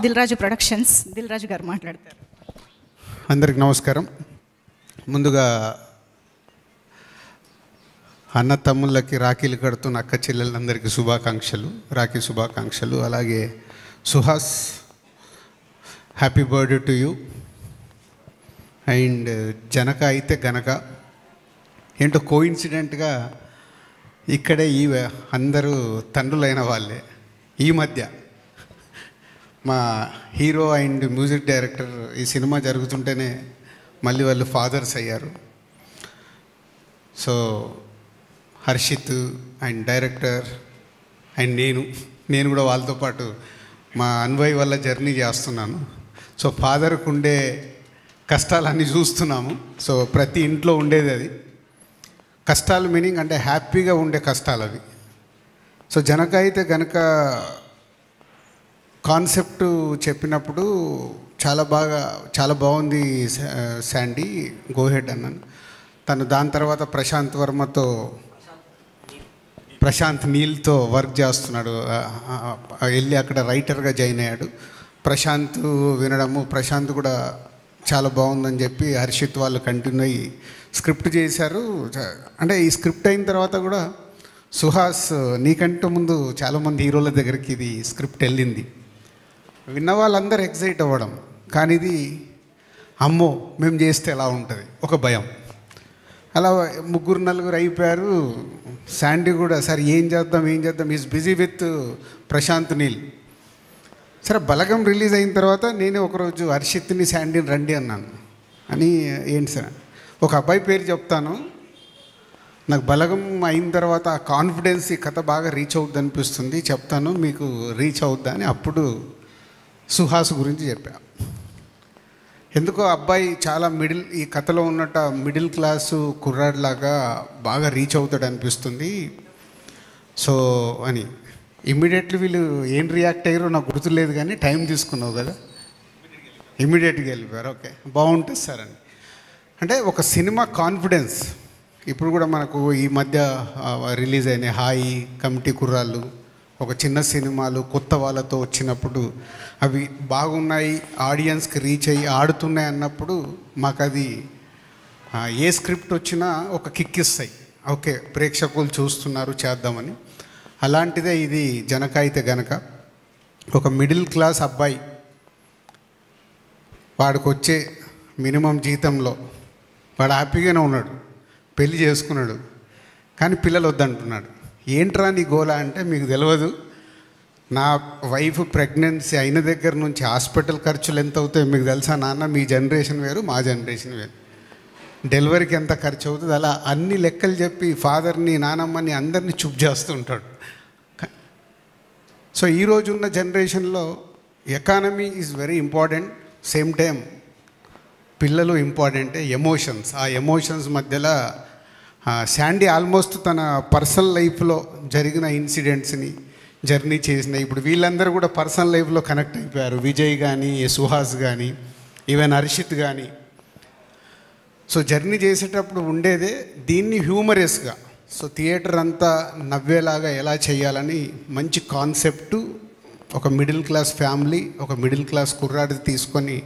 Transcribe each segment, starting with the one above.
Dil Raju productions. Dil Raju గారు మాట్లాడతారు. అందరికి నమస్కారం. ముందుగా అన్న తమ్ముళ్ళకి రాఖీలు కడుతున్న అక్క చెల్లెలందరికీ శుభాకాంక్షలు, రాఖీ శుభాకాంక్షలు. అలాగే Suhas, happy birthday to you. And Janaka అయితే గనక ఏంటో కోఇన్సిడెంట్గా ఇక్కడే అందరూ తండ్రులైన వాళ్ళే. ఈ మధ్య మా హీరో అండ్ మ్యూజిక్ డైరెక్టర్ ఈ సినిమా జరుగుతుంటేనే మళ్ళీ వాళ్ళు ఫాదర్స్ అయ్యారు. So Harshit and director and నేను కూడా వాళ్ళతో పాటు మా అన్వయ్ వల్ల జర్నీ చేస్తున్నాను. సో ఫాదర్కు ఉండే కష్టాలన్నీ చూస్తున్నాము. సో ప్రతి ఇంట్లో ఉండేది అది. కష్టాలు మీనింగ్ అంటే హ్యాపీగా ఉండే కష్టాలు అవి. సో జనక అయితే గనక కాన్సెప్ట్ చెప్పినప్పుడు చాలా బాగుంది శాండీ, గోహెడ్ అన్నాను. తను దాని తర్వాత ప్రశాంత్ నీల్తో వర్క్ చేస్తున్నాడు. వెళ్ళి అక్కడ రైటర్గా జాయిన్ అయ్యాడు. ప్రశాంత్ వినడము, ప్రశాంత్ కూడా చాలా బాగుందని చెప్పి హర్షిత్ వాళ్ళు కంటిన్యూ అయ్యి స్క్రిప్ట్ చేశారు. అంటే ఈ స్క్రిప్ట్ అయిన తర్వాత కూడా సుహాస్ నీకంటే ముందు చాలామంది హీరోల దగ్గరికి ఇది స్క్రిప్ట్ వెళ్ళింది. విన్న వాళ్ళందరూ ఎక్సైట్ అవ్వడం, కానీ ఇది అమ్మో మేము చేస్తే ఎలా ఉంటుంది ఒక భయం. అలా 3-4 అయిపోయారు. శాండీ కూడా సరే ఏం చేద్దాం is busy with Prashanth Neel. సరే బలగం రిలీజ్ అయిన తర్వాత నేనే ఒకరోజు హర్షిత్ని శాండీని రండి అన్నాను. అని ఏంటి సార్, ఒక అబ్బాయి పేరు చెప్తాను, నాకు బలగం అయిన తర్వాత ఆ కాన్ఫిడెన్స్ ఈ కథ బాగా రీచ్ అవుద్ది అనిపిస్తుంది, చెప్తాను మీకు రీచ్ అవుద్దా అని అప్పుడు సుహాస్ గురించి చెప్పా. ఎందుకో అబ్బాయి చాలా ఈ కథలో ఉన్నట్టు మిడిల్ క్లాసు కుర్రాడిలాగా బాగా రీచ్ అవుతాడు అనిపిస్తుంది. సో అని ఇమ్మీడియట్లీ వీళ్ళు ఏం రియాక్ట్ అయ్యారో నాకు గుర్తులేదు, కానీ టైం తీసుకున్నావు కదా, ఇమ్మీడియట్గా వెళ్ళిపోయారు. ఓకే బాగుంటుంది సార్ అని. అంటే ఒక సినిమా కాన్ఫిడెన్స్. ఇప్పుడు కూడా మనకు ఈ మధ్య రిలీజ్ అయిన హాయి, కమిటీ కుర్రాళ్ళు, ఒక చిన్న సినిమాలు కొత్త వాళ్ళతో వచ్చినప్పుడు అవి బాగున్నాయి, ఆడియన్స్కి రీచ్ అయ్యి ఆడుతున్నాయి అన్నప్పుడు మాకు అది ఏ స్క్రిప్ట్ వచ్చినా ఒక కిక్ ఇస్తాయి. ఓకే ప్రేక్షకులు చూస్తున్నారు చేద్దామని. అలాంటిదే ఇది జనక అయితే గనక. ఒక మిడిల్ క్లాస్ అబ్బాయి వాడికి వచ్చే మినిమం జీతంలో వాడు హ్యాపీగానే ఉన్నాడు, పెళ్లి చేసుకున్నాడు, కానీ పిల్లలు వద్దంటున్నాడు. ఏంట్రా నీ గోలా అంటే, మీకు తెలియదు నా వైఫ్ ప్రెగ్నెన్సీ అయిన దగ్గర నుంచి హాస్పిటల్ ఖర్చులు ఎంత అవుతాయో మీకు తెలుసా నాన్న, మీ జనరేషన్ వేరు మా జనరేషన్ వేరు, డెలివరీకి ఎంత ఖర్చు అవుతుంది, అలా అన్ని లెక్కలు చెప్పి ఫాదర్ని నానమ్మని అందరినీ చూప్ చేస్తుంటాడు. సో ఈరోజున్న జనరేషన్లో economy is very important, same time పిల్లలు ఇంపార్టెంటే, ఎమోషన్స్. ఆ ఎమోషన్స్ మధ్యలో శాండీ ఆల్మోస్ట్ తన పర్సనల్ లైఫ్లో జరిగిన ఇన్సిడెంట్స్ని జర్నీ చేసిన, ఇప్పుడు వీళ్ళందరూ కూడా పర్సనల్ లైఫ్లో కనెక్ట్ అయిపోయారు. విజయ్ కానీ, సుహాస్ కానీ, ఈవెన్ హర్షిత్ కానీ. సో జర్నీ చేసేటప్పుడు ఉండేదే దీన్ని హ్యూమరస్గా, సో థియేటర్ అంతా నవ్వేలాగా ఎలా చేయాలని మంచి కాన్సెప్టు, ఒక మిడిల్ క్లాస్ ఫ్యామిలీ, ఒక మిడిల్ క్లాస్ కుర్రాడి తీసుకొని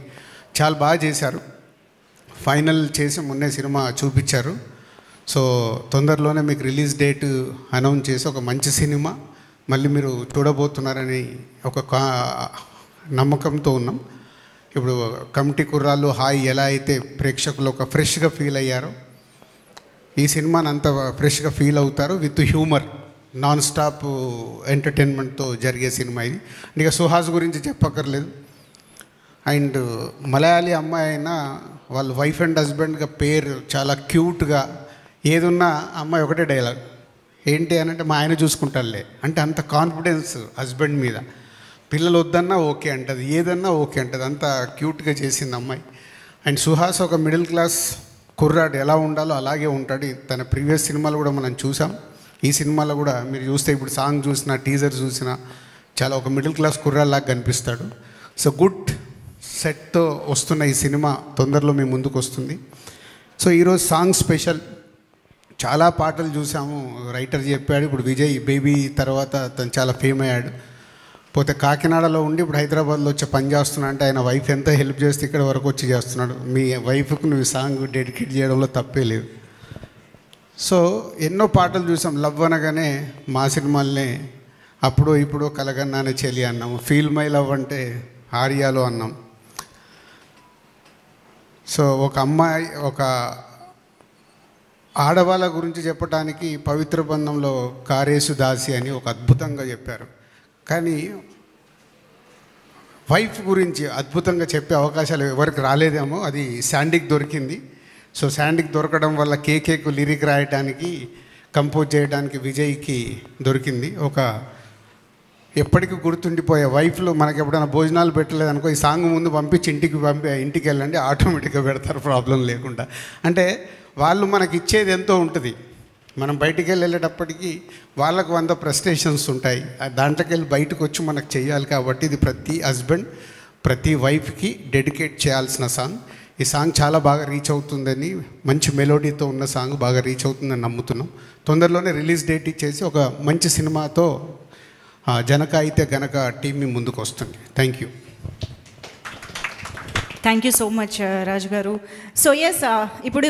చాలా బాగా చేశారు. ఫైనల్ చేసి మొన్నే సినిమా చూపించారు. సో తొందరలోనే మీకు రిలీజ్ డేట్ అనౌన్స్ చేసి ఒక మంచి సినిమా మళ్ళీ మీరు చూడబోతున్నారని ఒక నమ్మకంతో ఉన్నాం. ఇప్పుడు కమిటీ కుర్రాళ్ళు హాయ్ ఎలా అయితే ప్రేక్షకులు ఒక ఫ్రెష్గా ఫీల్ అయ్యారో, ఈ సినిమాని అంత ఫ్రెష్గా ఫీల్ అవుతారు విత్ హ్యూమర్, నాన్ స్టాప్ ఎంటర్టైన్మెంట్తో జరిగే సినిమా ఇది. ఇక సుహాస్ గురించి చెప్పక్కర్లేదు. అండ్ మలయాళీ అమ్మాయి అయినా వాళ్ళ వైఫ్ అండ్ హస్బెండ్గా పేరు చాలా క్యూట్గా, ఏదున్నా అమ్మాయి ఒకటే డైలాగ్ ఏంటి అని అంటే, మా ఆయన చూసుకుంటాడులే అంటే అంత కాన్ఫిడెన్స్ హస్బెండ్ మీద. పిల్లలు వద్దన్నా ఓకే అంటది, ఏదన్నా ఓకే అంటది, అంత క్యూట్గా చేసింది అమ్మాయి. అండ్ సుహాస్ ఒక మిడిల్ క్లాస్ కుర్రాడు ఎలా ఉండాలో అలాగే ఉంటాడు. తన ప్రీవియస్ సినిమాలు కూడా మనం చూసాం. ఈ సినిమాలో కూడా మీరు చూస్తే ఇప్పుడు సాంగ్ చూసినా, టీజర్ చూసినా చాలా ఒక మిడిల్ క్లాస్ కుర్రాల్లాగా కనిపిస్తాడు. సో గుడ్ సెట్తో వస్తున్న ఈ సినిమా తొందరలో మీ ముందుకు వస్తుంది. సో ఈరోజు సాంగ్ స్పెషల్. చాలా పాటలు చూసాము, రైటర్ చెప్పాడు. ఇప్పుడు విజయ్ బేబీ తర్వాత తను చాలా ఫేమ్ అయ్యాడు. పోతే కాకినాడలో ఉండి ఇప్పుడు హైదరాబాద్లో వచ్చి పని చేస్తున్నా అంటే ఆయన వైఫ్ ఎంత హెల్ప్ చేస్తే ఇక్కడ వరకు వచ్చి చేస్తున్నాడు. మీ వైఫ్కి నువ్వు సాంగ్ డెడికేట్ చేయడంలో తప్పే లేదు. సో ఎన్నో పాటలు చూసాం. లవ్ అనగానే మా సినిమాల్ని అప్పుడు ఇప్పుడు కలగన్నానే చెలి అన్నాం. ఫీల్ మై లవ్ అంటే ఆర్యాలో అన్నాం. సో ఒక అమ్మాయి, ఒక ఆడవాళ్ళ గురించి చెప్పడానికి పవిత్ర బంధంలో కారేసు దాసి అని ఒక అద్భుతంగా చెప్పారు. కానీ వైఫ్ గురించి అద్భుతంగా చెప్పే అవకాశాలు ఎవరికి రాలేదేమో, అది శాండీకి దొరికింది. సో శాండీకి దొరకడం వల్ల కేకేకు లిరిక్ రాయడానికి, కంపోజ్ చేయడానికి విజయ్కి దొరికింది. ఒక ఎప్పటికీ గుర్తుండిపోయే వైఫ్లు మనకి ఎప్పుడైనా భోజనాలు పెట్టలేదనుకో, ఈ సాంగ్ ముందు పంపించి ఇంటికి వెళ్ళండి, ఆటోమేటిక్గా పెడతారు ప్రాబ్లం లేకుండా. అంటే వాళ్ళు మనకి ఇచ్చేది ఎంతో ఉంటుంది. మనం బయటికి వెళ్ళేటప్పటికీ వాళ్ళకు 100 ఫ్రస్ట్రేషన్స్ ఉంటాయి. దాంట్లోకి వెళ్ళి బయటకు వచ్చి మనకు చేయాలి. కాబట్టి ఇది ప్రతి హస్బెండ్, ప్రతి వైఫ్కి డెడికేట్ చేయాల్సిన సాంగ్. ఈ సాంగ్ చాలా బాగా రీచ్ అవుతుందని, మంచి మెలోడీతో ఉన్న సాంగ్ బాగా రీచ్ అవుతుందని నమ్ముతున్నాం. తొందరలోనే రిలీజ్ డేట్ ఇచ్చేసి ఒక మంచి సినిమాతో జనక అయితే గనక టీం మీ ముందుకు వస్తుంది. Thank you. Thank you so much Raju గారు. సో ఎస్, ఇప్పుడు